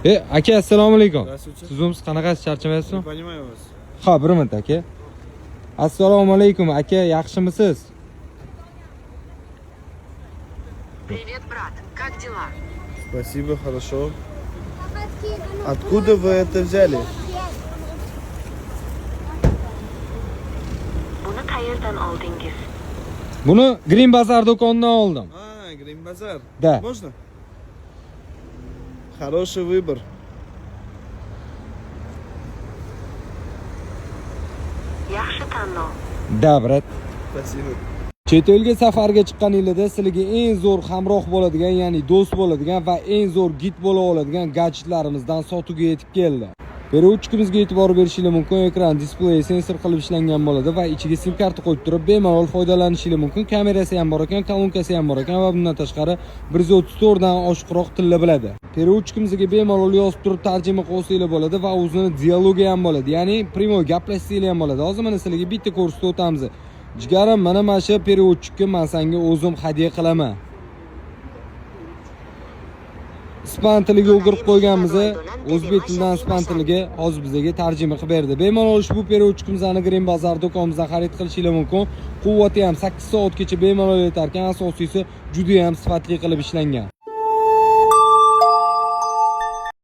Aka, assalomu alaykum. Здравствуйте. Sizimiz qanaqasiz, charchamayapsizmi? Не понимаю вас. Ha, bir minut aka. Assalomu alaykum aka, yaxshimisiz? Привет, брат. Как дела? Спасибо, хорошо. Откуда вы это взяли? Buni qayerdan oldingiz? Buni Green Bazaar do'konidan oldim. Грин Базар. Да. Можно? Хороший выбор. Yaxshi tanlov. Da, brat. Спасибо. Chet elga safarga chiqqaningizda sizlarga eng zo'r hamroh bo'ladigan, ya'ni do'st bo'ladigan va eng zo'r gid bo'la oladigan gadjetlarimizdan sotuvga yetib keldi. Peruchkimizga e'tibor berishingiz mumkin. Ekran displeyi sensor qilib ishlangan bo'ladi va ichiga sim karta qo'yib turib bemalol foydalanishingiz mumkin. Kamerasi ham bor ekan, kolonkasi ham bor ekan va bundan tashqari 134 dan oshiqroq tilla biladi. Peruchkimizga bemalol yozib turib tarjima qilsangiz bo'ladi va o'zini dialogi ham bo'ladi. Ya'ni primoy gaplashsangiz ham bo'ladi. Hozir mana sizlarga bitta ko'rsatib o'tamiz. Jigarim, mana shu peruchkni men senga o'zim hadya qilaman. Ispan tiliga o'girib qo'yganmiz. O'zbek tilidan ispan tiliga hozir bizga tarjima qilib berdi. Bemalol ushbu peruchkimizni Green Bazaar do'konimizdan xarid qilishingiz mumkin. Quvvati ham 8 soatgacha bemalol yetar ekan. Asosiysi juda ham sifatli qilib ishlangan.